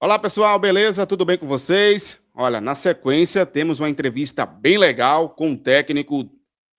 Olá pessoal, beleza? Tudo bem com vocês? Olha, na sequência temos uma entrevista bem legal com o técnico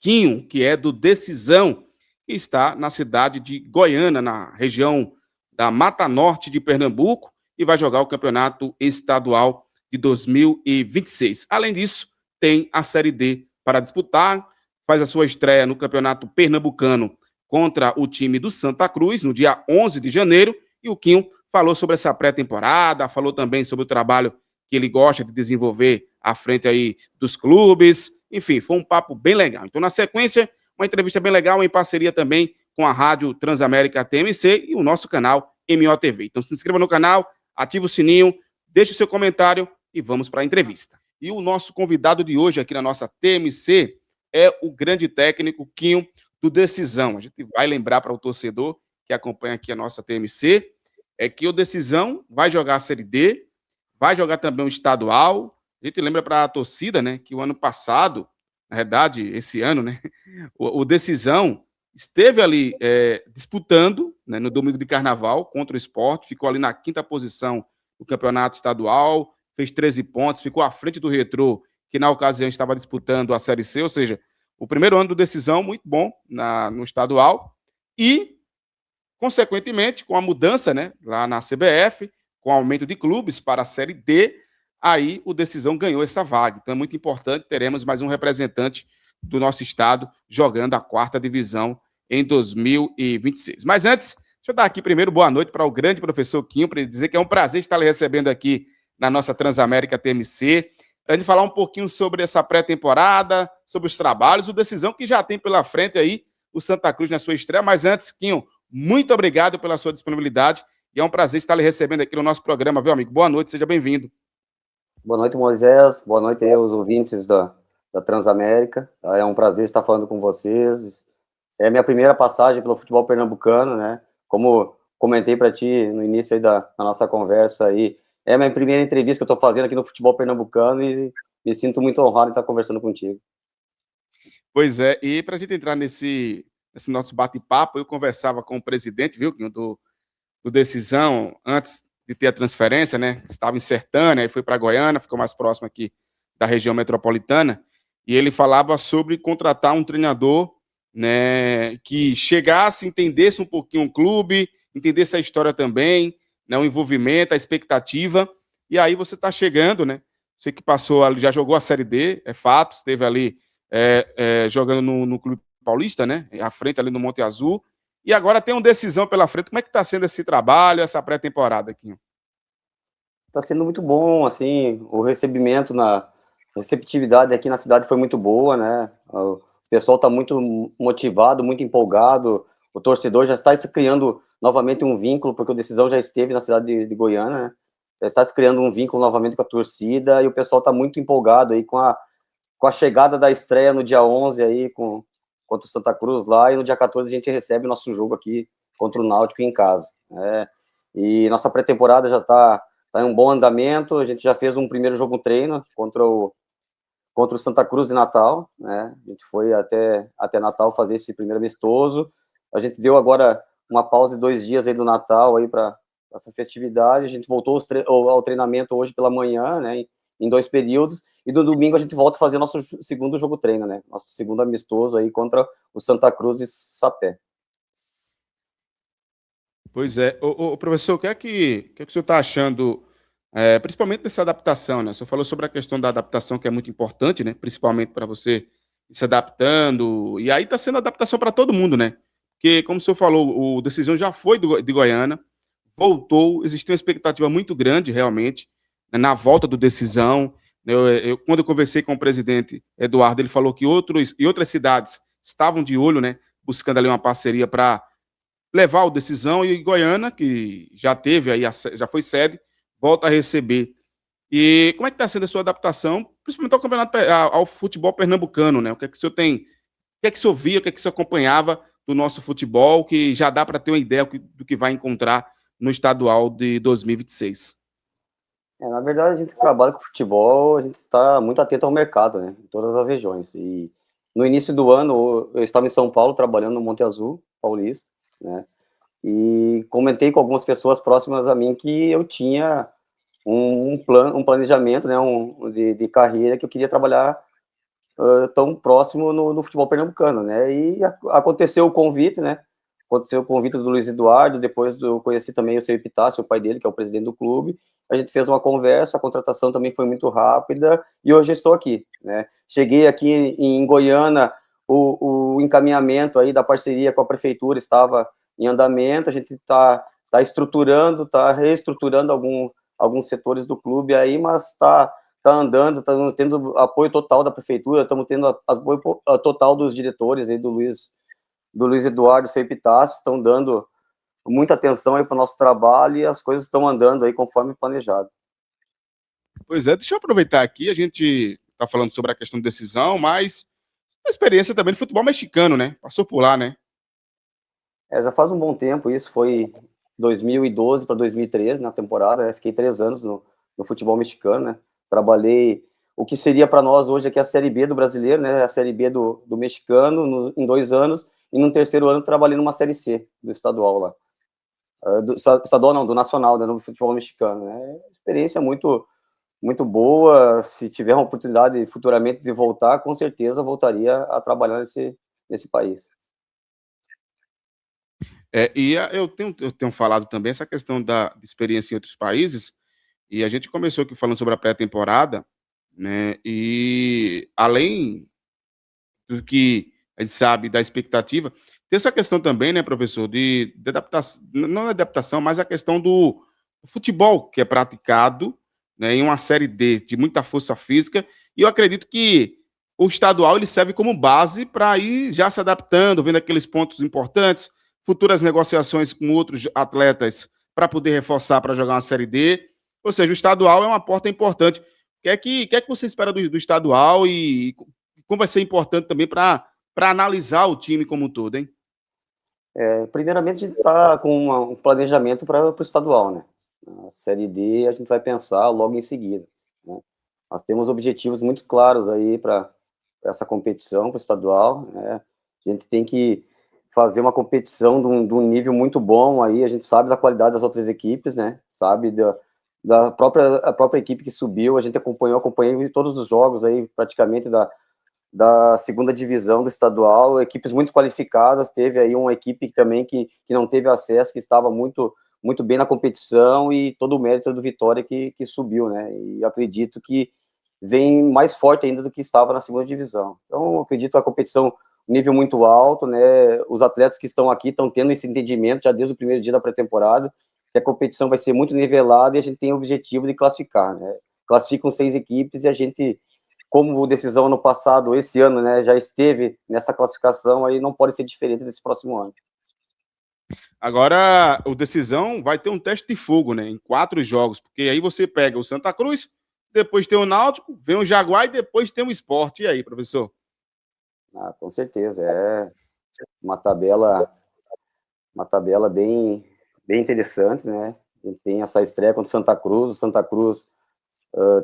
Quinho, que é do Decisão, que está na cidade de Goiânia, na região da Mata Norte de Pernambuco, e vai jogar o campeonato estadual de 2026. Além disso, tem a Série D para disputar, faz a sua estreia no campeonato pernambucano contra o time do Santa Cruz no dia 11 de janeiro, e o Quinho falou sobre essa pré-temporada, falou também sobre o trabalho que ele gosta de desenvolver à frente aí dos clubes. Enfim, foi um papo bem legal. Então, na sequência, uma entrevista bem legal em parceria também com a Rádio Transamérica TMC e o nosso canal MOTV. Então, se inscreva no canal, ative o sininho, deixe o seu comentário e vamos para a entrevista. E o nosso convidado de hoje aqui na nossa TMC é o grande técnico Quinho do Decisão. A gente vai lembrar para o torcedor que acompanha aqui a nossa TMC, é que o Decisão vai jogar a Série D, vai jogar também o estadual. A gente lembra para a torcida, né, que o ano passado, na verdade, esse ano, né, o Decisão esteve ali disputando, né, no domingo de carnaval contra o Sport, ficou ali na 5ª posição do campeonato estadual, fez 13 pontos, ficou à frente do Retrô, que na ocasião estava disputando a Série C, ou seja, o primeiro ano do Decisão muito bom no estadual, e consequentemente, com a mudança, né, lá na CBF, com o aumento de clubes para a Série D, aí o Decisão ganhou essa vaga. Então é muito importante, teremos mais um representante do nosso estado jogando a 4ª divisão em 2026. Mas antes, deixa eu dar aqui primeiro boa noite para o grande professor Quinho, para ele dizer que é um prazer estar lhe recebendo aqui na nossa Transamérica TMC, para a gente falar um pouquinho sobre essa pré-temporada, sobre os trabalhos, o Decisão que já tem pela frente aí o Santa Cruz na sua estreia. Mas antes, Quinho, muito obrigado pela sua disponibilidade e é um prazer estar lhe recebendo aqui no nosso programa, viu, amigo? Boa noite, seja bem-vindo. Boa noite, Moisés. Boa noite aí aos ouvintes da Transamérica. É um prazer estar falando com vocês. É a minha primeira passagem pelo futebol pernambucano, né? Como comentei para ti no início aí da nossa conversa aí, é a minha primeira entrevista que eu estou fazendo aqui no futebol pernambucano e me sinto muito honrado em estar conversando contigo. Pois é, e para a gente entrar nesse nosso bate-papo, eu conversava com o presidente, viu, do Decisão, antes de ter a transferência, né? Estava em Sertânia, aí foi para Goiânia, ficou mais próximo aqui da região metropolitana, e ele falava sobre contratar um treinador, né, que chegasse, entendesse um pouquinho o clube, entendesse a história também, né, o envolvimento, a expectativa, e aí você está chegando, né? Você que passou ali, já jogou a Série D, é fato, esteve ali jogando no Clube Paulista, né? À frente ali no Monte Azul, e agora tem uma decisão pela frente. Como é que está sendo esse trabalho, essa pré-temporada aqui? Está sendo muito bom, assim, o recebimento, a receptividade aqui na cidade foi muito boa, né? O pessoal está muito motivado, muito empolgado, o torcedor já está se criando novamente um vínculo, porque o Decisão já esteve na cidade de Goiânia, né? Já está se criando um vínculo novamente com a torcida, e o pessoal está muito empolgado aí com a chegada da estreia no dia 11 aí, contra o Santa Cruz lá, e no dia 14 a gente recebe o nosso jogo aqui contra o Náutico em casa, né? E nossa pré-temporada já está em um bom andamento, a gente já fez um primeiro jogo treino contra o Santa Cruz de Natal, né? A gente foi até Natal fazer esse primeiro amistoso. A gente deu agora uma pausa de 2 dias aí do Natal aí para essa festividade. A gente voltou ao treinamento hoje pela manhã, né? Em 2 períodos, e no domingo a gente volta a fazer nosso segundo jogo treino, né? Nosso segundo amistoso aí contra o Santa Cruz de Sapé. Pois é. Professor, o que é que o senhor está achando, principalmente dessa adaptação, né? O senhor falou sobre a questão da adaptação, que é muito importante, né? Principalmente para você ir se adaptando. E aí está sendo adaptação para todo mundo, né? Porque, como o senhor falou, o Decisão já foi de Goiânia, voltou, existe uma expectativa muito grande, realmente, né, na volta do Decisão. Quando eu conversei com o presidente Eduardo, ele falou que outras cidades estavam de olho, né? Buscando ali uma parceria para levar o Decisão, e Goiânia, que já teve aí, já foi sede, volta a receber. E como é que está sendo a sua adaptação, principalmente ao campeonato, ao futebol pernambucano, né? O que é que o senhor tem, o que é que o senhor via, o que é que o senhor acompanhava do nosso futebol, que já dá para ter uma ideia do que vai encontrar no estadual de 2026? Na verdade, a gente que trabalha com futebol, a gente está muito atento ao mercado, né? Em todas as regiões. E no início do ano, eu estava em São Paulo, trabalhando no Monte Azul, Paulista, né? E comentei com algumas pessoas próximas a mim que eu tinha um planejamento, né, de carreira que eu queria trabalhar tão próximo no futebol pernambucano, né? E aconteceu o convite, né? Aconteceu o convite do Luiz Eduardo, depois eu conheci também o seu Epitácio, o pai dele, que é o presidente do clube. A gente fez uma conversa, a contratação também foi muito rápida e hoje eu estou aqui, né? Cheguei aqui em Goiânia, o encaminhamento aí da parceria com a prefeitura estava em andamento, a gente está estruturando, está reestruturando alguns setores do clube aí, mas está andando, estamos tendo apoio total da prefeitura, estamos tendo apoio total dos diretores aí do Luiz Eduardo e seu Epitácio, estão dando muita atenção aí para o nosso trabalho e as coisas estão andando aí conforme planejado. Pois é, deixa eu aproveitar aqui, a gente está falando sobre a questão de decisão, mas a experiência também do futebol mexicano, né? Passou por lá, né? Já faz um bom tempo, isso foi 2012 para 2013 na temporada, né? Fiquei 3 anos no futebol mexicano, né? Trabalhei o que seria para nós hoje aqui a Série B do brasileiro, né? A Série B do mexicano em 2 anos, e no terceiro ano trabalhei numa Série C do estadual lá. Do estadual não, do nacional, né, no futebol mexicano, né? Experiência muito boa. Se tiver uma oportunidade futuramente de voltar, com certeza voltaria a trabalhar nesse país. Eu tenho falado também essa questão da experiência em outros países, e a gente começou aqui falando sobre a pré-temporada, né? E além do que a gente sabe da expectativa, tem essa questão também, né, professor, de adaptação, não é adaptação, mas a questão do futebol que é praticado, né, em uma série D de muita força física, e eu acredito que o estadual ele serve como base para ir já se adaptando, vendo aqueles pontos importantes, futuras negociações com outros atletas para poder reforçar para jogar uma série D. Ou seja, o estadual é uma porta importante. O que é que você espera do estadual e como vai ser importante também para analisar o time como um todo, hein? Primeiramente, a gente está com um planejamento para o estadual, né? A Série D a gente vai pensar logo em seguida, né? Nós temos objetivos muito claros aí para essa competição, para o estadual, né? A gente tem que fazer uma competição de um nível muito bom aí, a gente sabe da qualidade das outras equipes, né? Sabe a própria equipe que subiu, a gente acompanhei todos os jogos aí, praticamente da segunda divisão do estadual, equipes muito qualificadas. Teve aí uma equipe também que não teve acesso, que estava muito bem na competição, e todo o mérito do Vitória que subiu, né? E acredito que vem mais forte ainda do que estava na segunda divisão. Então, acredito a competição nível muito alto, né? Os atletas que estão aqui estão tendo esse entendimento já desde o primeiro dia da pré-temporada, que a competição vai ser muito nivelada e a gente tem o objetivo de classificar, né? Classificam 6 equipes e a gente, como o Decisão ano passado, esse ano, né, já esteve nessa classificação, aí não pode ser diferente desse próximo ano. Agora, o Decisão vai ter um teste de fogo, né? Em 4 jogos, porque aí você pega o Santa Cruz, depois tem o Náutico, vem o Jaguar e depois tem o Sport. E aí, professor? Com certeza, é uma tabela, bem interessante, né? A gente tem essa estreia contra o Santa Cruz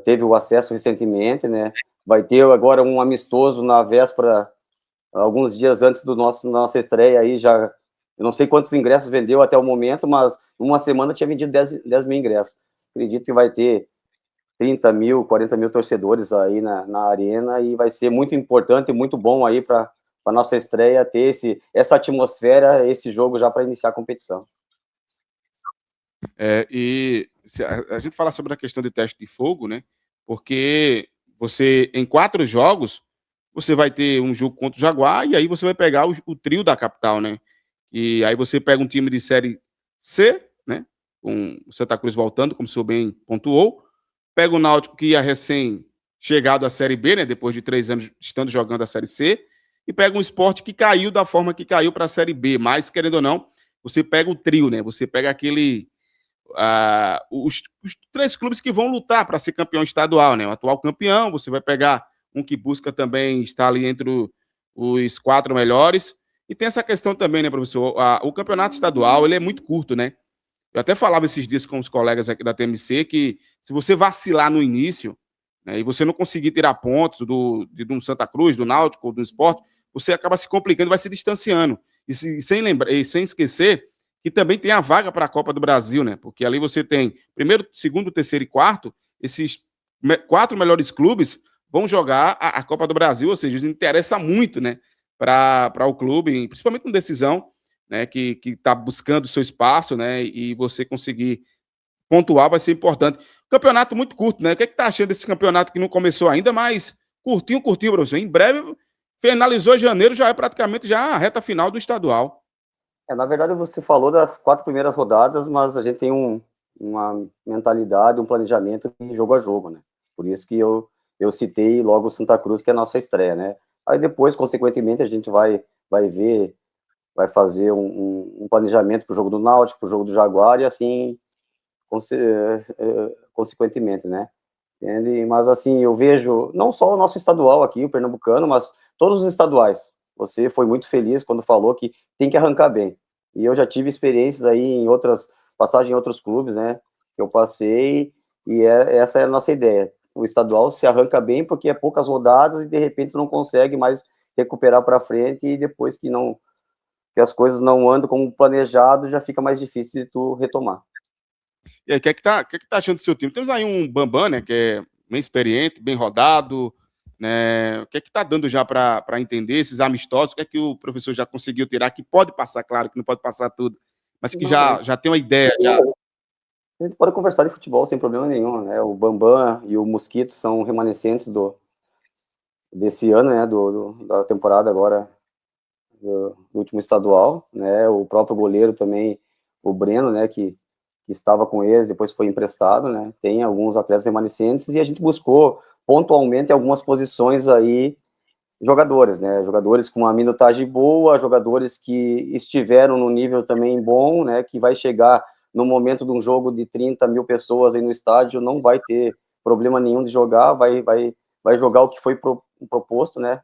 teve o acesso recentemente, né? Vai ter agora um amistoso na véspera, alguns dias antes nossa estreia aí, já, eu não sei quantos ingressos vendeu até o momento, mas uma semana tinha vendido 10 mil ingressos. Acredito que vai ter 30 mil, 40 mil torcedores aí na arena, e vai ser muito importante e muito bom aí para a nossa estreia ter essa atmosfera, esse jogo já para iniciar a competição. E se a gente fala sobre a questão de teste de fogo, né? Porque você, em 4 jogos, você vai ter um jogo contra o Jaguar e aí você vai pegar o trio da capital, né? E aí você pega um time de série C, né? Com o Santa Cruz voltando, como o senhor bem pontuou. Pega o Náutico, que ia recém chegado à Série B, né? Depois de 3 anos estando jogando a Série C. E pega um Sport que caiu da forma que caiu para a Série B. Mas, querendo ou não, você pega o trio, né? Você pega os 3 clubes que vão lutar para ser campeão estadual, né? O atual campeão, você vai pegar um que busca também estar ali entre os 4 melhores. E tem essa questão também, né, professor? O campeonato estadual, ele é muito curto, né? Eu até falava esses dias com os colegas aqui da TMC que se você vacilar no início, né, e você não conseguir tirar pontos de um Santa Cruz, do Náutico ou do Sport, você acaba se complicando, vai se distanciando. Sem esquecer que também tem a vaga para a Copa do Brasil, né? Porque ali você tem primeiro, segundo, terceiro e quarto, esses 4 melhores clubes vão jogar a Copa do Brasil, ou seja, isso interessa muito, né, para o clube, principalmente com decisão, né, que está buscando o seu espaço, né, e você conseguir pontuar vai ser importante. Campeonato muito curto, né? O que é que tá achando desse campeonato que não começou ainda, mas curtinho, curtinho, professor. Em breve, finalizou janeiro, já é praticamente já a reta final do estadual. Na verdade, você falou das 4 primeiras rodadas, mas a gente tem uma mentalidade, um planejamento de jogo a jogo, né? Por isso que eu citei logo o Santa Cruz, que é a nossa estreia, né? Aí depois, consequentemente, a gente vai ver, vai fazer um planejamento para o jogo do Náutico, para o jogo do Jaguar, e assim, consequentemente, né? Entende? Mas assim, eu vejo não só o nosso estadual aqui, o pernambucano, mas todos os estaduais. Você foi muito feliz quando falou que tem que arrancar bem. E eu já tive experiências aí em outras, passagem em outros clubes, né? Que eu passei, e essa é a nossa ideia. O estadual se arranca bem porque é poucas rodadas e de repente não consegue mais recuperar para frente e depois que as coisas não andam como planejado, já fica mais difícil de tu retomar. E aí, o que é que tá achando do seu time? Temos aí um Bambam, né, que é bem experiente, bem rodado, né? O que é que tá dando já para entender esses amistosos? O que é que o professor já conseguiu tirar? Que pode passar, claro, que não pode passar tudo, mas que Não, já tem uma ideia já. a gente pode conversar de futebol sem problema nenhum, né? O Bambam e o Mosquito são remanescentes desse ano, né? Da temporada agora do último estadual, né? O próprio goleiro também, o Breno, né? Que estava com eles, depois foi emprestado, né? Tem alguns atletas remanescentes e a gente buscou pontualmente algumas posições aí jogadores, né? Jogadores com uma minutagem boa, jogadores que estiveram no nível também bom, né? Que vai chegar no momento de um jogo de 30 mil pessoas aí no estádio, não vai ter problema nenhum de jogar, vai jogar o que foi proposto, né?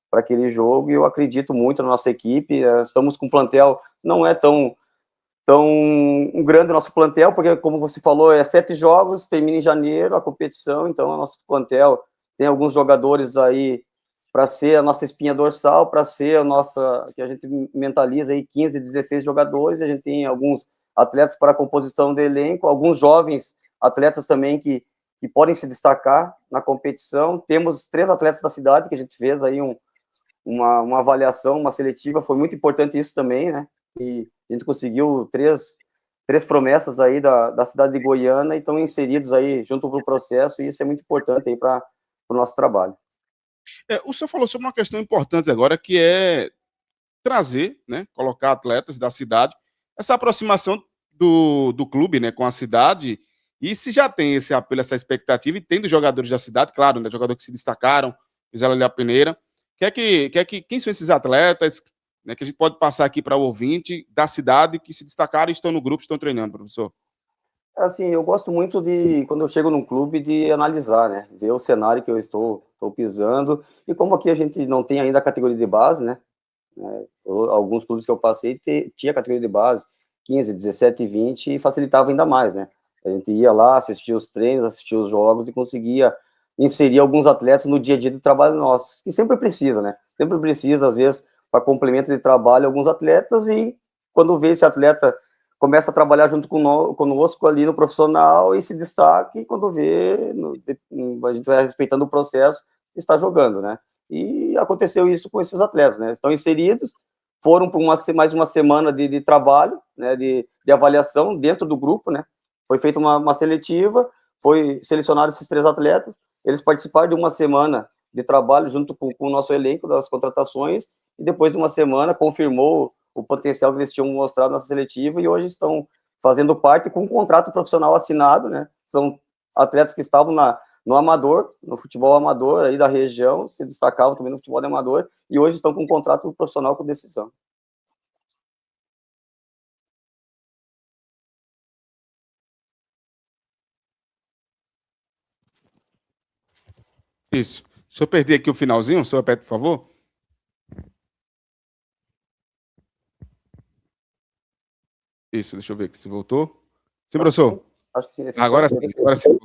Para aquele jogo, e eu acredito muito na nossa equipe. Estamos com um plantel, não é tão grande o nosso plantel, porque, como você falou, 7 jogos, termina em janeiro a competição, então o nosso plantel tem alguns jogadores aí para ser a nossa espinha dorsal, para ser a nossa, que a gente mentaliza aí 15, 16 jogadores, a gente tem alguns atletas para a composição do elenco, alguns jovens atletas também que podem se destacar na competição. Temos 3 atletas da cidade, que a gente fez aí uma avaliação, uma seletiva, foi muito importante isso também, né? E a gente conseguiu três promessas aí da cidade de Goiânia e estão inseridos aí junto para o processo, e isso é muito importante aí para o nosso trabalho. O senhor falou sobre uma questão importante agora, que é trazer, né, colocar atletas da cidade, essa aproximação do clube, né, com a cidade, e se já tem esse apelo, essa expectativa, e tem dos jogadores da cidade, claro, né, jogadores que se destacaram, fizeram ali a peneira, quem são esses atletas, né, que a gente pode passar aqui para o ouvinte da cidade que se destacaram e estão no grupo, estão treinando, professor? Assim, eu gosto muito de, quando eu chego num clube, de analisar, né? Ver o cenário que eu estou pisando. E como aqui a gente não tem ainda a categoria de base, né? Alguns clubes que eu passei tinha categoria de base, 15, 17 e 20, e facilitava ainda mais, né? A gente ia lá, assistia os treinos, assistia os jogos e conseguia inserir alguns atletas no dia a dia do trabalho nosso, que sempre precisa, né? Sempre precisa, às vezes, para complemento de trabalho, alguns atletas, e quando vê esse atleta começa a trabalhar junto conosco ali no profissional e se destaca, e quando vê, a gente vai respeitando o processo, está jogando, né? E aconteceu isso com esses atletas, né? Estão inseridos, foram por mais uma semana de trabalho, né? De avaliação dentro do grupo, né? Foi feita uma seletiva, foi selecionado esses 3 atletas, eles participaram de uma semana de trabalho junto com o nosso elenco das contratações, e depois de uma semana confirmou o potencial que eles tinham mostrado na seletiva, e hoje estão fazendo parte com um contrato profissional assinado, né? São atletas que estavam no amador, no futebol amador aí da região, se destacavam também no futebol amador, e hoje estão com um contrato profissional com decisão. Isso. Se eu perder aqui o finalzinho, o senhor repete, por favor? Isso, deixa eu ver aqui se voltou. Sim, professor? Acho que sim, Agora sim, agora sim.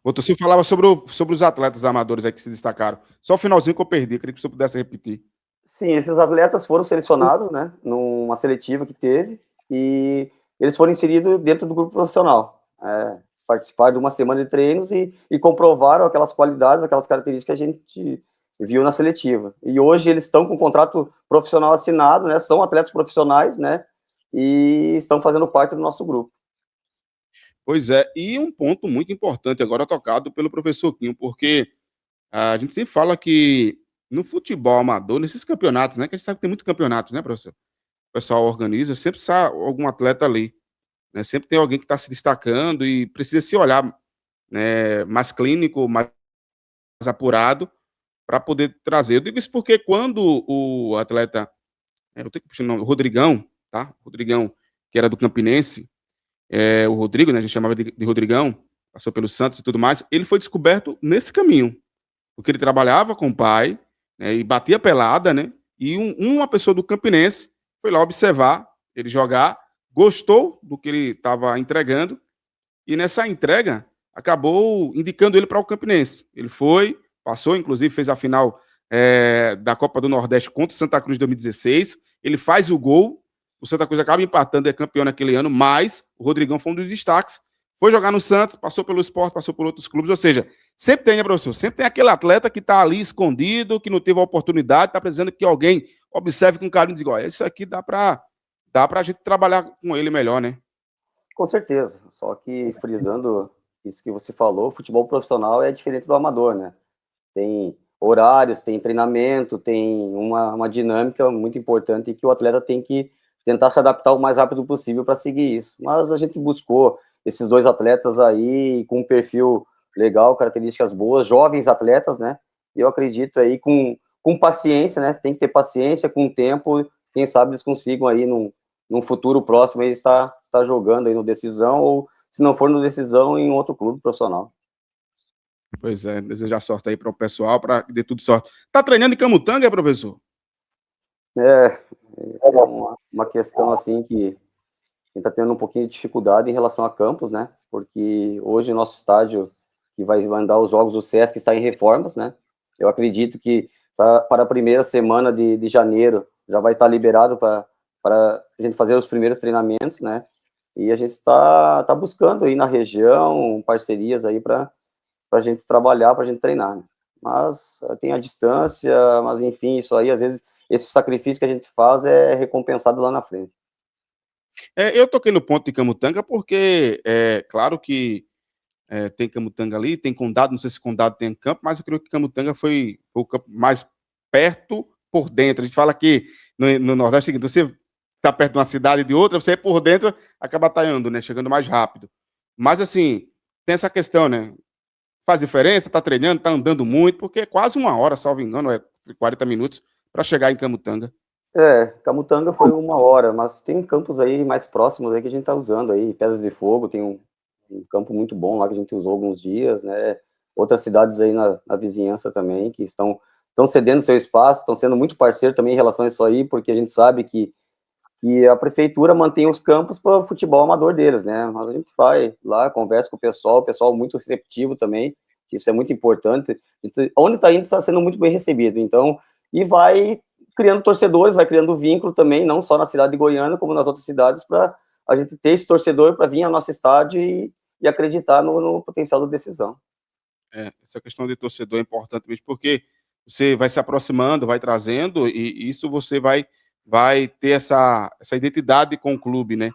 O senhor falava sobre os atletas amadores aí que se destacaram. Só o finalzinho que eu perdi, queria que o senhor pudesse repetir. Sim, esses atletas foram selecionados, né, numa seletiva que teve, e eles foram inseridos dentro do grupo profissional. Participaram de uma semana de treinos e comprovaram aquelas qualidades, aquelas características que a gente viu na seletiva. E hoje eles estão com um contrato profissional assinado, né? São atletas profissionais, né? E estão fazendo parte do nosso grupo. Pois é, e um ponto muito importante agora tocado pelo professor Quinho, porque a gente sempre fala que no futebol amador, nesses campeonatos, né, que a gente sabe que tem muitos campeonatos, né, professor? O pessoal organiza, sempre sai algum atleta ali, né? Sempre tem alguém que está se destacando e precisa se olhar, né, mais clínico, mais apurado para poder trazer. Eu digo isso porque quando o atleta, eu tenho que puxar o nome, o Rodrigão, tá? Rodrigão, que era do Campinense, o Rodrigo, né, a gente chamava de Rodrigão, passou pelo Santos e tudo mais, ele foi descoberto nesse caminho, porque ele trabalhava com o pai, né, e batia pelada, né, e uma pessoa do Campinense foi lá observar ele jogar, gostou do que ele estava entregando, e nessa entrega acabou indicando ele para o Campinense. Ele foi, passou, inclusive fez a final da Copa do Nordeste contra o Santa Cruz de 2016, ele faz o gol, o Santa Cruz acaba empatando, é campeão naquele ano, mas o Rodrigão foi um dos destaques, foi jogar no Santos, passou pelo Sport, passou por outros clubes, ou seja, sempre tem, né, professor? Sempre tem aquele atleta que está ali escondido, que não teve a oportunidade, está precisando que alguém observe com carinho e diga, olha, isso aqui dá para a gente trabalhar com ele melhor, né? Com certeza, só que frisando isso que você falou, o futebol profissional é diferente do amador, né? Tem horários, tem treinamento, tem uma dinâmica muito importante que o atleta tem que tentar se adaptar o mais rápido possível para seguir isso. Mas a gente buscou esses dois atletas aí com um perfil legal, características boas, jovens atletas, né? E eu acredito aí com paciência, né? Tem que ter paciência, com o tempo, quem sabe eles consigam aí num futuro próximo aí estar jogando aí no Decisão, ou se não for no Decisão, em outro clube profissional. Pois é, desejar sorte aí para o pessoal, para que dê tudo sorte. Tá treinando em Camutanga, professor? É uma questão assim que a gente está tendo um pouquinho de dificuldade em relação a campos, né? Porque hoje o nosso estádio que vai mandar os jogos do Sesc está em reformas, né? Eu acredito que para a primeira semana de janeiro já vai estar liberado para a gente fazer os primeiros treinamentos, né? E a gente está buscando aí na região parcerias aí para a gente trabalhar, para a gente treinar, né? Mas tem a distância, mas enfim, isso aí, às vezes, esse sacrifício que a gente faz é recompensado lá na frente. Eu toquei no ponto de Camutanga porque, claro que tem Camutanga ali, tem Condado, não sei se Condado tem campo, mas eu creio que Camutanga foi o campo mais perto por dentro. A gente fala que no Nordeste, você está perto de uma cidade e de outra, você por dentro acaba taiando, né? Chegando mais rápido. Mas assim, tem essa questão, né? Faz diferença, tá treinando, tá andando muito, porque é quase uma hora, salvo engano, 40 minutos para chegar em Camutanga. Camutanga foi uma hora, mas tem campos aí mais próximos aí que a gente está usando aí, Pedras de Fogo, tem um campo muito bom lá que a gente usou alguns dias, né? Outras cidades aí na vizinhança também que estão cedendo seu espaço, estão sendo muito parceiro também em relação a isso aí, porque a gente sabe que a prefeitura mantém os campos para o futebol amador deles, né? Mas a gente vai lá, conversa com o pessoal muito receptivo também, isso é muito importante. Onde está indo está sendo muito bem recebido, então, e vai criando torcedores, vai criando vínculo também, não só na cidade de Goiânia, como nas outras cidades, para a gente ter esse torcedor para vir ao nosso estádio e acreditar no potencial da Decisão. Essa questão de torcedor é importante mesmo, porque você vai se aproximando, vai trazendo, e isso você vai ter essa identidade com o clube, né?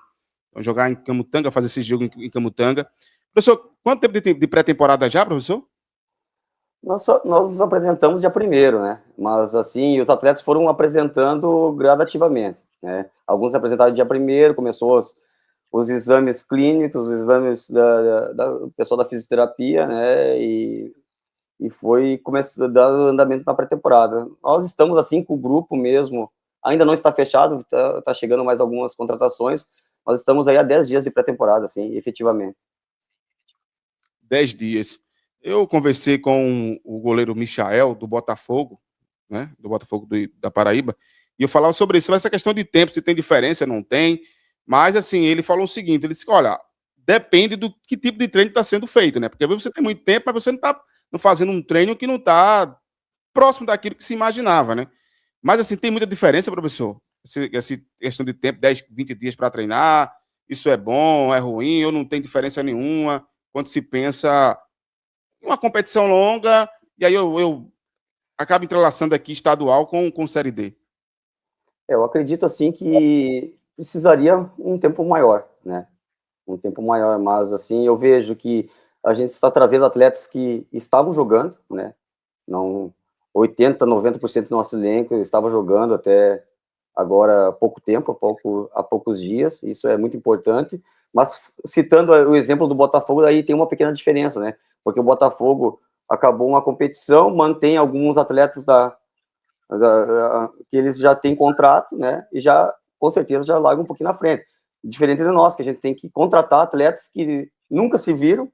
Então, jogar em Camutanga, fazer esse jogo em Camutanga. Professor, quanto tempo de pré-temporada já, professor? Nós nos apresentamos dia primeiro, né? Mas, assim, os atletas foram apresentando gradativamente, né? Alguns se apresentaram dia primeiro, começou os exames clínicos, os exames do pessoal da fisioterapia, né? E foi começando a dar andamento na pré-temporada. Nós estamos, assim, com o grupo mesmo, ainda não está fechado, está chegando mais algumas contratações, nós estamos aí há 10 dias de pré-temporada, assim, efetivamente. 10 dias. Eu conversei com o goleiro Michael, do Botafogo, né? Do Botafogo da Paraíba, e eu falava sobre isso, essa questão de tempo, se tem diferença, não tem. Mas, assim, ele falou o seguinte: ele disse que, olha, depende do que tipo de treino está sendo feito, né? Porque às vezes você tem muito tempo, mas você não está fazendo um treino que não está próximo daquilo que se imaginava, né? Mas, assim, tem muita diferença, professor? essa questão de tempo, 10, 20 dias para treinar, isso é bom, é ruim, ou não tem diferença nenhuma, quando se pensa em uma competição longa, e aí eu acabo entrelaçando aqui estadual com Série D. Eu acredito, assim, que precisaria um tempo maior, né? Um tempo maior, mas, assim, eu vejo que a gente está trazendo atletas que estavam jogando, né? Não, 80, 90% do nosso elenco estava jogando até agora há pouco tempo, há poucos dias, isso é muito importante, mas citando o exemplo do Botafogo, daí tem uma pequena diferença, né? Porque o Botafogo acabou uma competição, mantém alguns atletas que eles já têm contrato, né? E já, com certeza, já largam um pouquinho na frente. Diferente de nós, que a gente tem que contratar atletas que nunca se viram,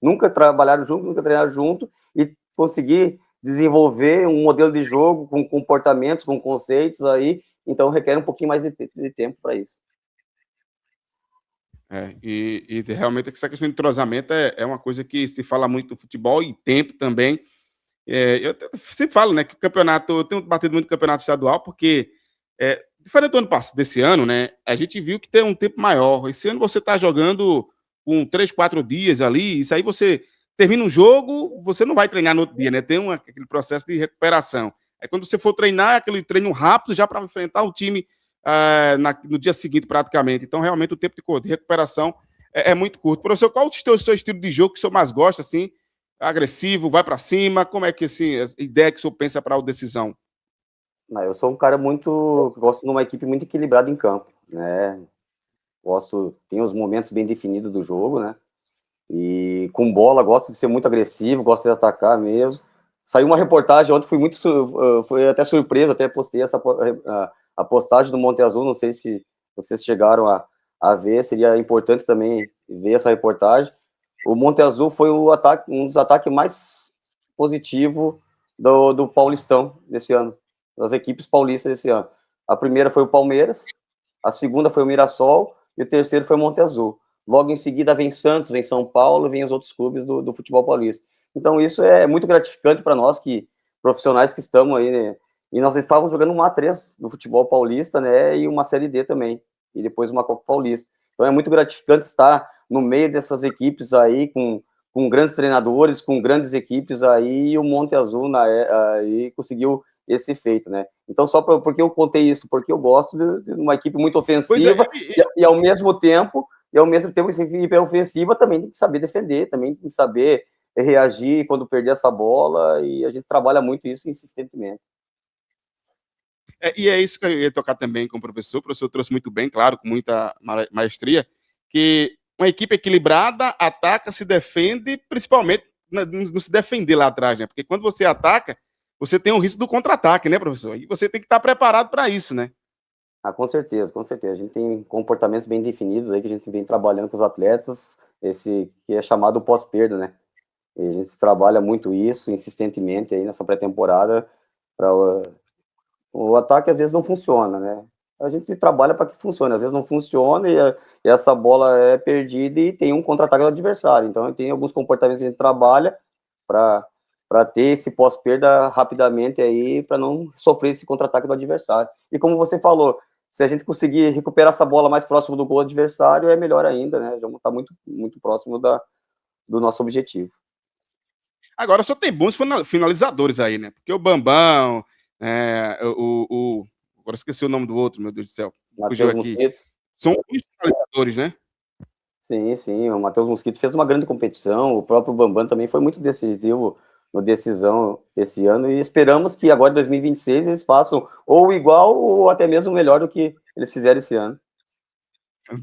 nunca trabalharam junto, nunca treinaram junto, e conseguir desenvolver um modelo de jogo com comportamentos, com conceitos aí, então requer um pouquinho mais de tempo para isso. E realmente essa questão de entrosamento é uma coisa que se fala muito no futebol e tempo também. Eu sempre falo, né, que o campeonato, eu tenho batido muito no campeonato estadual, porque diferente do ano passado, desse ano, né, a gente viu que tem um tempo maior. Esse ano você está jogando com 3, 4 dias ali, isso aí você termina um jogo, você não vai treinar no outro dia, né? Tem aquele processo de recuperação. Aí quando você for treinar, é aquele treino rápido já para enfrentar o time no dia seguinte, praticamente. Então, realmente, o tempo de recuperação é muito curto. Professor, qual o seu estilo de jogo que o senhor mais gosta, assim? Agressivo, vai para cima? Como é que, assim, a ideia que o senhor pensa para a decisão? Eu sou um cara muito, gosto de uma equipe muito equilibrada em campo, né? Tem os momentos bem definidos do jogo, né? E com bola, gosto de ser muito agressivo, gosto de atacar mesmo. Saiu uma reportagem ontem, fui até surpreso, até postei a postagem do Monte Azul, não sei se vocês chegaram a ver, seria importante também ver essa reportagem. O Monte Azul foi um dos ataques mais positivos do Paulistão desse ano, das equipes paulistas desse ano. A primeira foi o Palmeiras, a segunda foi o Mirassol e o terceiro foi o Monte Azul. Logo em seguida vem Santos, vem São Paulo, vem os outros clubes do futebol paulista. Então isso é muito gratificante para nós, que profissionais que estamos aí, né? E nós estávamos jogando uma A3 do futebol paulista, né, e uma Série D também, e depois uma Copa Paulista. Então é muito gratificante estar no meio dessas equipes aí, com grandes treinadores, com grandes equipes aí, e o Monte Azul aí conseguiu esse feito, né? Então, porque eu contei isso, porque eu gosto de uma equipe muito Pois é, ofensiva, e ao mesmo tempo, essa equipe é ofensiva também tem que saber defender, também tem que saber reagir quando perder essa bola, e a gente trabalha muito isso insistentemente. E é isso que eu ia tocar também com o professor trouxe muito bem, claro, com muita maestria, que uma equipe equilibrada ataca, se defende, principalmente não se defender lá atrás, né? Porque quando você ataca, você tem o risco do contra-ataque, né, professor? E você tem que estar preparado para isso, né? Com certeza, com certeza. A gente tem comportamentos bem definidos aí que a gente vem trabalhando com os atletas, esse que é chamado pós-perda, né? E a gente trabalha muito isso insistentemente aí nessa pré-temporada. O ataque às vezes não funciona, né? A gente trabalha para que funcione, às vezes não funciona e essa bola é perdida e tem um contra-ataque do adversário. Então tem alguns comportamentos que a gente trabalha para ter esse pós-perda rapidamente aí, para não sofrer esse contra-ataque do adversário. E como você falou, se a gente conseguir recuperar essa bola mais próximo do gol adversário, é melhor ainda, né? Já vamos estar muito, muito próximo do nosso objetivo. Agora só tem bons finalizadores aí, né? Porque o Bambão, agora esqueci o nome do outro, meu Deus do céu. Fugiu Matheus aqui. Mosquito. São bons finalizadores, né? Sim, sim, o Matheus Mosquito fez uma grande competição, o próprio Bambam também foi muito decisivo no decisão esse ano, e esperamos que agora em 2026 eles façam ou igual ou até mesmo melhor do que eles fizeram esse ano.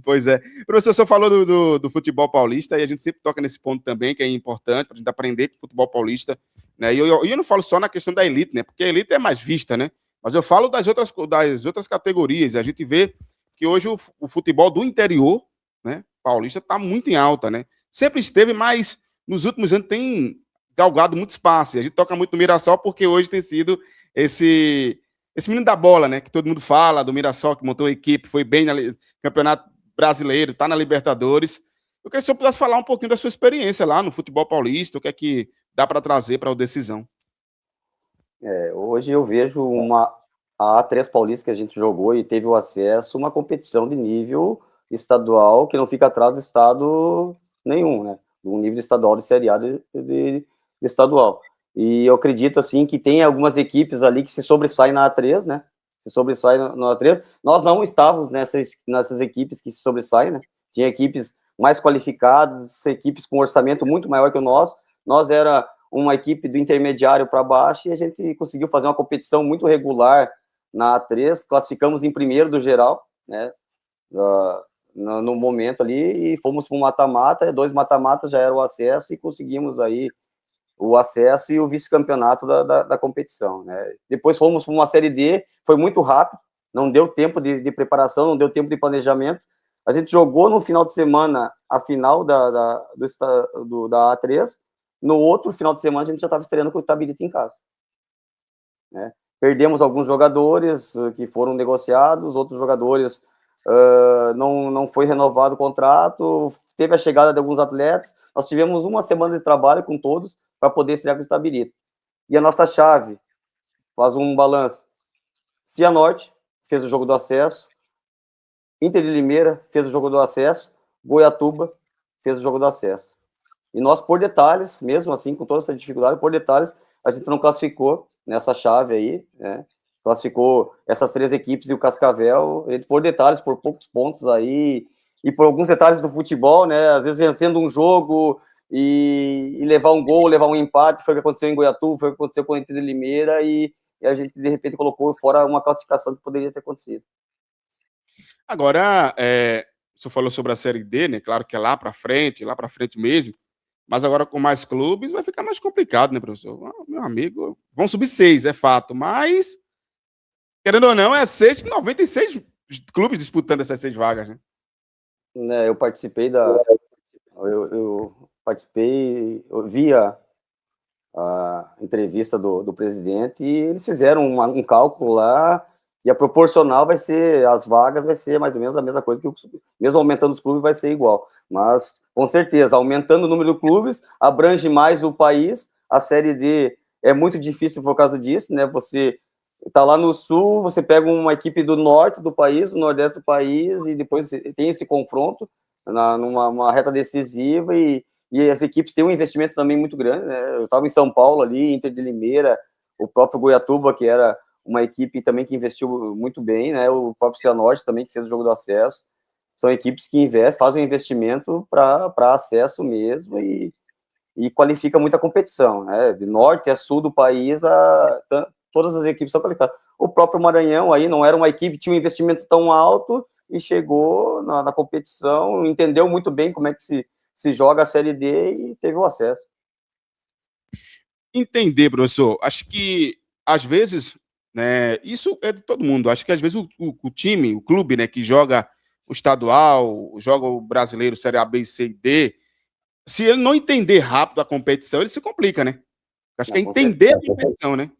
Pois é. Professor, o senhor falou do futebol paulista e a gente sempre toca nesse ponto também, que é importante para a gente aprender com o futebol paulista. Né? E eu não falo só na questão da elite, né? Porque a elite é mais vista, né? Mas eu falo das outras categorias. A gente vê que hoje o futebol do interior, né, paulista, está muito em alta, né? Sempre esteve, mas nos últimos anos tem galgado muito espaço. E a gente toca muito no Mirassol porque hoje tem sido esse menino da bola, né? Que todo mundo fala, do Mirassol, que montou a equipe, foi bem no campeonato brasileiro, está na Libertadores. Eu queria que o senhor pudesse falar um pouquinho da sua experiência lá no futebol paulista, o que é que dá para trazer para a decisão. Hoje eu vejo a A3 Paulista que a gente jogou e teve o acesso, uma competição de nível estadual que não fica atrás do estado nenhum, né? Um nível estadual de Série A de estadual. E eu acredito, assim, que tem algumas equipes ali que se sobressaem na A3, né? Se sobressaem na A3. Nós não estávamos nessas equipes que se sobressaem, né? Tinha equipes mais qualificadas, equipes com orçamento muito maior que o nosso. Nós era uma equipe do intermediário para baixo e a gente conseguiu fazer uma competição muito regular na A3, classificamos em primeiro do geral, né? No momento ali, e fomos para um mata-mata, 2 mata-matas já era o acesso, e conseguimos aí o acesso e o vice-campeonato da competição, né? Depois fomos para uma Série D, foi muito rápido, não deu tempo de preparação, não deu tempo de planejamento. A gente jogou no final de semana a final da A3, no outro final de semana a gente já estava estreando com o Itabirito em casa, né? Perdemos alguns jogadores que foram negociados, outros jogadores não foi renovado o contrato, teve a chegada de alguns atletas, nós tivemos uma semana de trabalho com todos para poder estrear com o Itabirito. E a nossa chave, faz um balanço, Cianorte fez o jogo do acesso, Inter de Limeira fez o jogo do acesso, Goiatuba fez o jogo do acesso. E nós, por detalhes, mesmo assim, com toda essa dificuldade, por detalhes, a gente não classificou nessa chave aí, né? Classificou essas 3 equipes e o Cascavel, por detalhes, por poucos pontos aí, e por alguns detalhes do futebol, né? Às vezes vencendo um jogo e levar um gol, levar um empate, foi o que aconteceu em Goiatuba, foi o que aconteceu com o Inter de Limeira, e a gente, de repente, colocou fora uma classificação que poderia ter acontecido. Agora, você falou sobre a Série D, né? Claro que é lá para frente mesmo. Mas agora com mais clubes vai ficar mais complicado, né, professor? Ah, meu amigo, vão subir 6, é fato. Mas, querendo ou não, é 96 clubes disputando essas 6 vagas, né? Né, eu participei eu participei, eu vi a entrevista do presidente, e eles fizeram um cálculo lá, e a proporcional vai ser, as vagas vai ser mais ou menos a mesma coisa, mesmo aumentando os clubes vai ser igual, mas com certeza, aumentando o número de clubes, abrange mais o país, a Série D é muito difícil por causa disso, né, você tá lá no sul, você pega uma equipe do norte do país, do nordeste do país, e depois tem esse confronto numa reta decisiva, e as equipes têm um investimento também muito grande, né? Eu estava em São Paulo ali, Inter de Limeira, o próprio Goiatuba, que era uma equipe também que investiu muito bem, né? O próprio Cianorte também, que fez o jogo do acesso. São equipes que fazem um investimento para acesso mesmo, e qualifica muita competição, né? De norte a sul do país, todas as equipes são qualificadas. O próprio Maranhão aí não era uma equipe que tinha um investimento tão alto e chegou na competição, entendeu muito bem como é que se joga a Série D e teve o acesso. Entender, professor. Acho que, às vezes, né, isso é de todo mundo. Acho que, às vezes, o time, o clube, né, que joga o estadual, joga o brasileiro, Série A, B, C e D, se ele não entender rápido a competição, ele se complica, né? Acho que é Com entender certeza, a competição, né?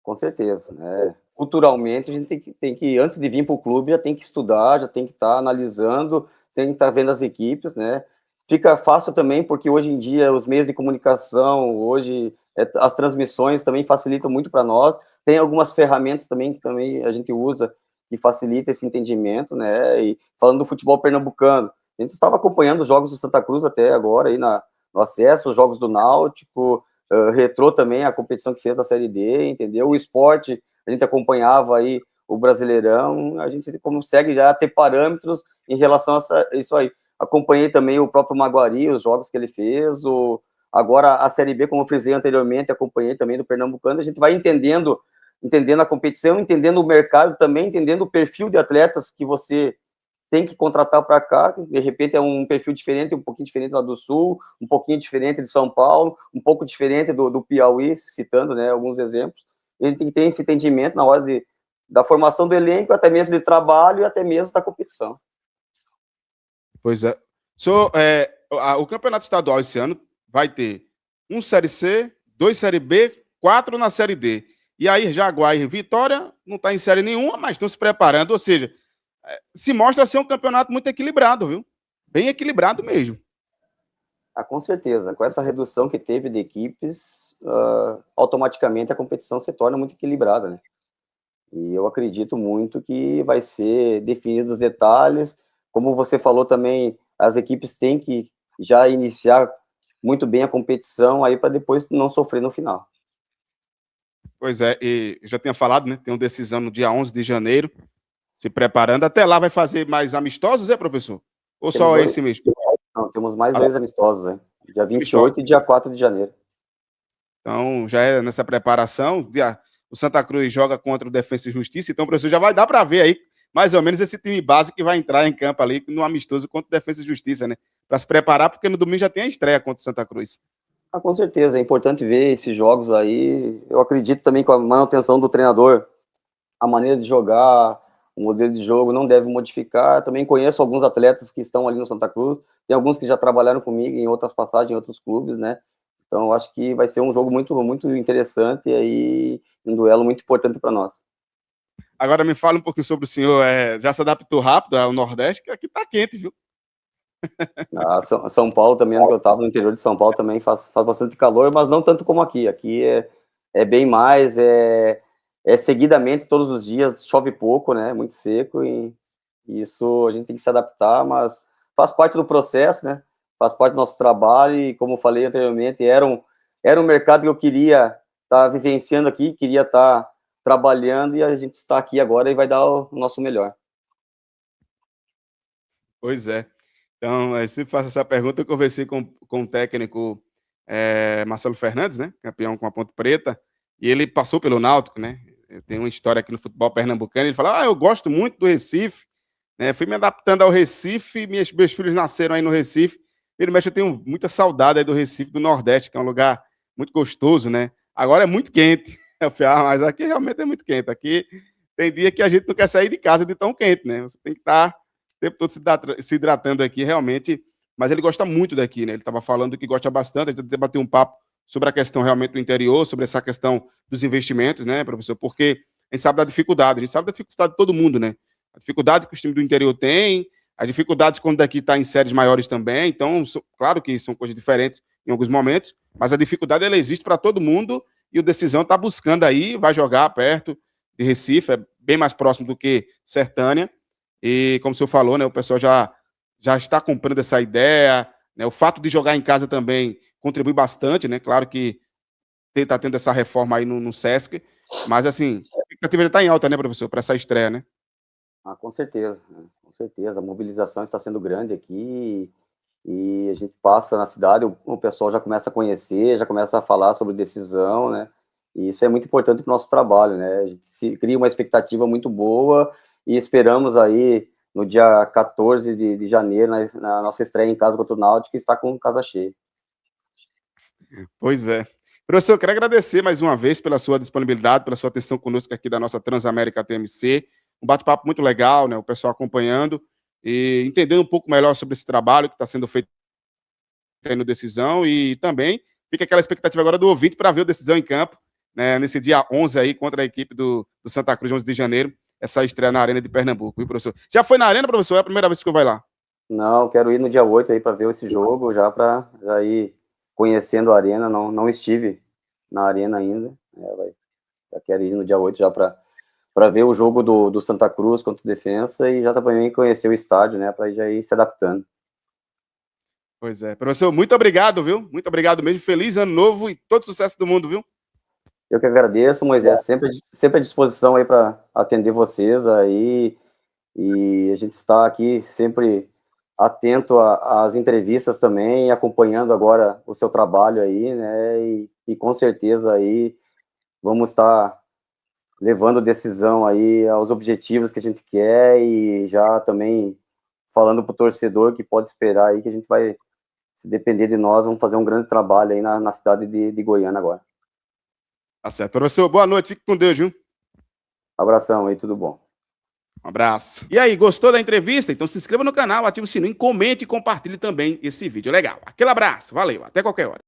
com certeza, né? Culturalmente, a gente tem que, antes de vir para o clube, já tem que estudar, já tem que estar analisando, tem que estar vendo as equipes, né? Fica fácil também, porque hoje em dia os meios de comunicação, hoje as transmissões também facilitam muito para nós. Tem algumas ferramentas também que também a gente usa que facilita esse entendimento, né? E falando do futebol pernambucano, a gente estava acompanhando os jogos do Santa Cruz até agora aí no acesso, os jogos do Náutico, Retrô também, a competição que fez da Série D, entendeu? O esporte, a gente acompanhava aí o Brasileirão, a gente consegue já ter parâmetros em relação a isso aí. Acompanhei também o próprio Maguari, os jogos que ele fez, agora a Série B, como eu frisei anteriormente, acompanhei também do Pernambucano, a gente vai entendendo a competição, entendendo o mercado também, entendendo o perfil de atletas que você tem que contratar para cá, de repente é um perfil diferente, um pouquinho diferente lá do Sul, um pouquinho diferente de São Paulo, um pouco diferente do Piauí, citando, né, alguns exemplos. Ele tem que ter esse entendimento na hora da formação do elenco, até mesmo de trabalho e até mesmo da competição. Pois é. O campeonato estadual esse ano vai ter um Série C, 2 Série B, 4 na Série D. E aí, Jaguar e Vitória não está em série nenhuma, mas estão se preparando. Ou seja, se mostra ser um campeonato muito equilibrado, viu? Bem equilibrado mesmo. Com certeza. Com essa redução que teve de equipes, automaticamente a competição se torna muito equilibrada, né? E eu acredito muito que vai ser definido os detalhes. Como você falou também, as equipes têm que já iniciar muito bem a competição aí para depois não sofrer no final. Pois é, e já tinha falado, né? Tem uma decisão no dia 11 de janeiro, se preparando. Até lá vai fazer mais amistosos, é, professor? Ou Temos só dois, esse mesmo? não, temos mais Ah, dois amistosos, hein? Dia amistosos. 28 e dia 4 de janeiro. Então, já é nessa preparação. O Santa Cruz joga contra o Defensa e Justiça, então, professor, já vai dar para ver aí, mais ou menos, esse time base que vai entrar em campo ali no amistoso contra o Defensa e Justiça, né? Para se preparar, porque no domingo já tem a estreia contra o Santa Cruz. Ah, com certeza, é importante ver esses jogos aí. Eu acredito também com a manutenção do treinador, a maneira de jogar, o modelo de jogo não deve modificar. Também conheço alguns atletas que estão ali no Santa Cruz, tem alguns que já trabalharam comigo em outras passagens, em outros clubes, né? Então, eu acho que vai ser um jogo muito, muito interessante e aí um duelo muito importante para nós. Agora me fala um pouquinho sobre o senhor, já se adaptou rápido ao Nordeste, que aqui tá quente, viu? São Paulo também, onde eu estava, no interior de São Paulo, também faz bastante calor, mas não tanto como aqui. Aqui é bem mais, é seguidamente, todos os dias, chove pouco, né? Muito seco, e isso a gente tem que se adaptar, mas faz parte do processo, né? Faz parte do nosso trabalho, e como eu falei anteriormente, era um mercado que eu queria estar vivenciando aqui, queria estar trabalhando, e a gente está aqui agora e vai dar o nosso melhor. Pois é. Então, sempre faço essa pergunta. Eu conversei com o técnico Marcelo Fernandes, né? Campeão com a Ponte Preta, e ele passou pelo Náutico, né? Tem uma história aqui no futebol pernambucano. Ele fala: eu gosto muito do Recife, né? Fui me adaptando ao Recife, meus filhos nasceram aí no Recife. Pelo menos eu tenho muita saudade aí do Recife, do Nordeste, que é um lugar muito gostoso, né? Agora é muito quente. Eu falei, mas aqui realmente é muito quente. Aqui tem dia que a gente não quer sair de casa de tão quente, né? Você tem que estar o tempo todo se hidratando aqui, realmente. Mas ele gosta muito daqui, né? Ele estava falando que gosta bastante. A gente debateu um papo sobre a questão realmente do interior, sobre essa questão dos investimentos, né, professor? Porque a gente sabe da dificuldade, a gente sabe da dificuldade de todo mundo, né? A dificuldade que os times do interior têm, as dificuldades quando daqui está em séries maiores também. Então, claro que são coisas diferentes em alguns momentos, mas a dificuldade ela existe para todo mundo e o Decisão está buscando aí, vai jogar perto de Recife, é bem mais próximo do que Sertânia. E como o senhor falou, né, o pessoal já está comprando essa ideia, né? O fato de jogar em casa também contribui bastante, né? Claro que está tendo essa reforma aí no Sesc, mas assim, a expectativa já está em alta, né, professor, para essa estreia, né? Ah, com certeza, né? Com certeza. A mobilização está sendo grande aqui e a gente passa na cidade, o pessoal já começa a conhecer, já começa a falar sobre decisão, né? E isso é muito importante para o nosso trabalho, né? A gente se cria uma expectativa muito boa e esperamos aí no dia 14 de janeiro, na nossa estreia em casa contra o Náutico, estar com casa cheia. Pois é. Professor, eu quero agradecer mais uma vez pela sua disponibilidade, pela sua atenção conosco aqui da nossa Transamérica TMC. Um bate-papo muito legal, né? O pessoal acompanhando e entendendo um pouco melhor sobre esse trabalho que está sendo feito aí no Decisão e também fica aquela expectativa agora do ouvinte para ver o Decisão em campo, né? Nesse dia 11 aí contra a equipe do Santa Cruz, 11 de janeiro, essa estreia na Arena de Pernambuco, viu, professor? Já foi na Arena, professor? É a primeira vez que eu vai lá? Não, quero ir no dia 8 aí para ver esse jogo, já para já ir conhecendo a arena. Não estive na arena ainda, já quero ir no dia 8 já para ver o jogo do Santa Cruz contra o Defensa e já também conhecer o estádio, né, para já ir se adaptando. Pois é. Professor, muito obrigado, viu? Muito obrigado mesmo. Feliz ano novo e todo sucesso do mundo, viu? Eu que agradeço, Moisés, sempre à disposição aí para atender vocês aí, e a gente está aqui sempre atento às entrevistas também, acompanhando agora o seu trabalho aí, né, e com certeza aí vamos estar levando decisão aí aos objetivos que a gente quer e já também falando para o torcedor que pode esperar aí que a gente vai, se depender de nós, vamos fazer um grande trabalho aí na cidade de Goiânia agora. Tá certo. Professor, boa noite. Fique com Deus, viu? Abração aí, tudo bom. Um abraço. E aí, gostou da entrevista? Então se inscreva no canal, ative o sininho, comente e compartilhe também esse vídeo. Legal. Aquele abraço. Valeu. Até qualquer hora.